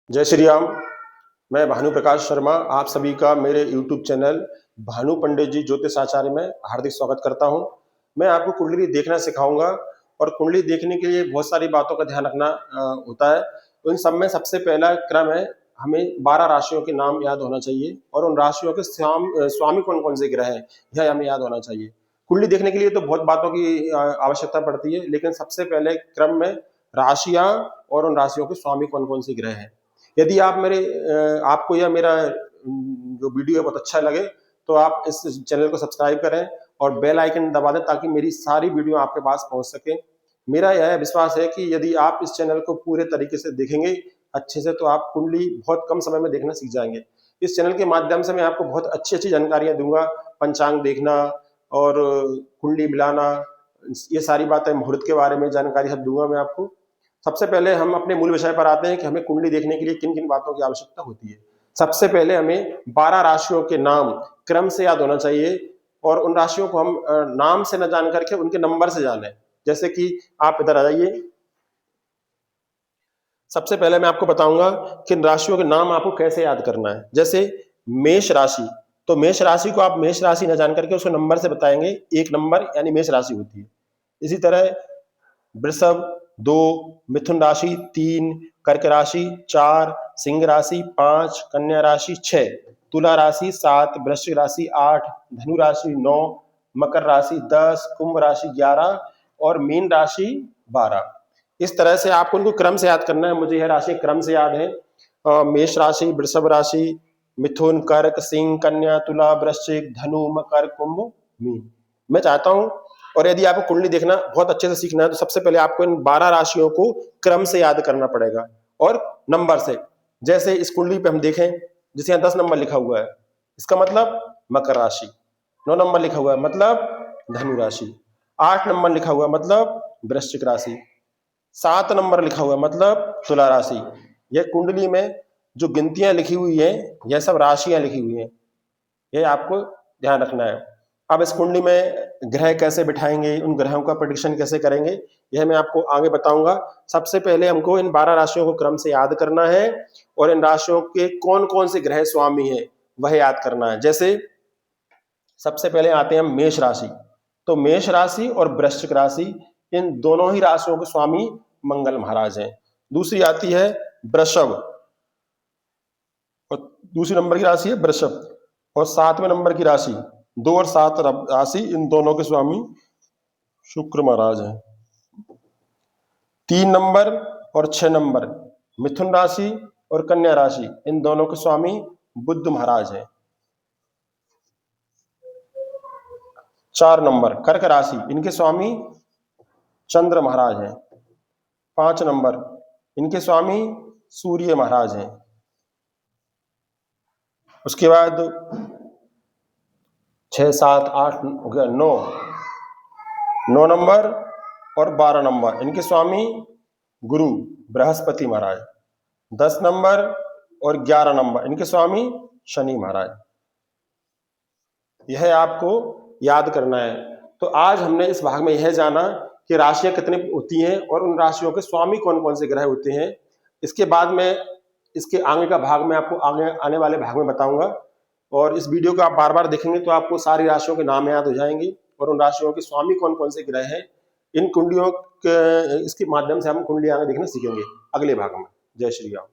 जय श्री राम। मैं भानु प्रकाश शर्मा आप सभी का मेरे YouTube चैनल भानु पंडित जी ज्योतिष आचार्य में हार्दिक स्वागत करता हूं। मैं आपको कुंडली देखना सिखाऊंगा और कुंडली देखने के लिए बहुत सारी बातों का ध्यान रखना होता है। तो इन सब में सबसे पहला क्रम है, हमें 12 राशियों के नाम याद होना चाहिए और उन राशियों के स्वामी कौन कौन से ग्रह हैं यह हमें याद होना चाहिए। कुंडली देखने के लिए तो बहुत बातों की आवश्यकता पड़ती है, लेकिन सबसे पहले क्रम में राशियां और उन राशियों के स्वामी कौन कौन से ग्रह हैं। यदि आप आपको यह मेरा जो वीडियो है बहुत अच्छा लगे तो आप इस चैनल को सब्सक्राइब करें और बेल आइकन दबा दें ताकि मेरी सारी वीडियो आपके पास पहुंच सके। मेरा यह विश्वास है कि यदि आप इस चैनल को पूरे तरीके से देखेंगे अच्छे से तो आप कुंडली बहुत कम समय में देखना सीख जाएंगे। इस चैनल के माध्यम से मैं आपको बहुत अच्छी अच्छी जानकारियां दूंगा, पंचांग देखना और कुंडली मिलाना, ये सारी बातें, मुहूर्त के बारे में जानकारी सब दूंगा मैं आपको। सबसे पहले हम अपने मूल विषय पर आते हैं कि हमें कुंडली देखने के लिए किन किन बातों की आवश्यकता होती है। सबसे पहले हमें 12 राशियों के नाम क्रम से याद होना चाहिए और उन राशियों को हम नाम से न जान करके उनके नंबर से जाने। जैसे कि आप इधर आ जाइए। सबसे पहले मैं आपको बताऊंगा कि इन राशियों के नाम आपको कैसे याद करना है। जैसे मेष राशि, तो मेष राशि को आप मेष राशि न जान करके उसको नंबर से बताएंगे, 1 नंबर यानी मेष राशि होती है। इसी तरह वृषभ 2, मिथुन राशि 3, कर्क राशि 4, सिंह राशि 5, कन्या राशि 6, तुला राशि 7, वृश्चिक राशि 8, धनु राशि 9, मकर राशि 10, कुंभ राशि 11 और मीन राशि 12। इस तरह से आपको उनको क्रम से याद करना है। मुझे यह राशि क्रम से याद है। मेष राशि, वृषभ राशि, मिथुन, कर्क, सिंह, कन्या, तुला, वृश्चिक, धनु, मकर, कुंभ, मीन। मैं चाहता हूं, और यदि आपको कुंडली देखना बहुत अच्छे से सीखना है तो सबसे पहले आपको इन 12 राशियों को क्रम से याद करना पड़ेगा और नंबर से। जैसे इस कुंडली पे हम देखें, जैसे यहाँ 10 नंबर लिखा हुआ है, इसका मतलब मकर राशि। 9 नंबर लिखा हुआ है मतलब धनु राशि। 8 नंबर लिखा हुआ है मतलब वृश्चिक राशि। 7 नंबर लिखा हुआ है मतलब तुला राशि। यह कुंडली में जो गिनतियां लिखी हुई है यह सब राशियां लिखी हुई है, ये आपको ध्यान रखना है। अब इस कुंडली में ग्रह कैसे बिठाएंगे, उन ग्रहों का प्रेडिक्शन कैसे करेंगे, यह मैं आपको आगे बताऊंगा। सबसे पहले हमको इन 12 राशियों को क्रम से याद करना है और इन राशियों के कौन कौन से ग्रह स्वामी है वह याद करना है। जैसे सबसे पहले आते हैं हम मेष राशि, तो मेष राशि और वृश्चिक राशि इन दोनों ही राशियों के स्वामी मंगल महाराज हैं। दूसरी आती है वृषभ, और दूसरी नंबर की राशि है वृषभ, और 7वें नंबर की राशि 2 और 7 राशि, इन दोनों के स्वामी शुक्र महाराज हैं। 3 नंबर और 6 नंबर मिथुन राशि और कन्या राशि, इन दोनों के स्वामी बुध महाराज हैं। 4 नंबर कर्क राशि, इनके स्वामी चंद्र महाराज हैं। 5 नंबर इनके स्वामी सूर्य महाराज हैं। उसके बाद 6, 7, 8 हो गया, 9 नंबर और 12 नंबर इनके स्वामी गुरु बृहस्पति महाराज। 10 नंबर और 11 नंबर इनके स्वामी शनि महाराज। यह आपको याद करना है। तो आज हमने इस भाग में यह जाना कि राशियां कितनी होती हैं और उन राशियों के स्वामी कौन कौन से ग्रह होते हैं। इसके बाद में इसके आगे का भाग में आपको आगे आने वाले भाग में बताऊंगा, और इस वीडियो को आप बार बार देखेंगे तो आपको सारी राशियों के नाम याद हो जाएंगे और उन राशियों के स्वामी कौन कौन से ग्रह हैं। इन कुंडलियों के इसके माध्यम से हम कुंडली आगे देखना सीखेंगे अगले भाग में। जय श्री राम।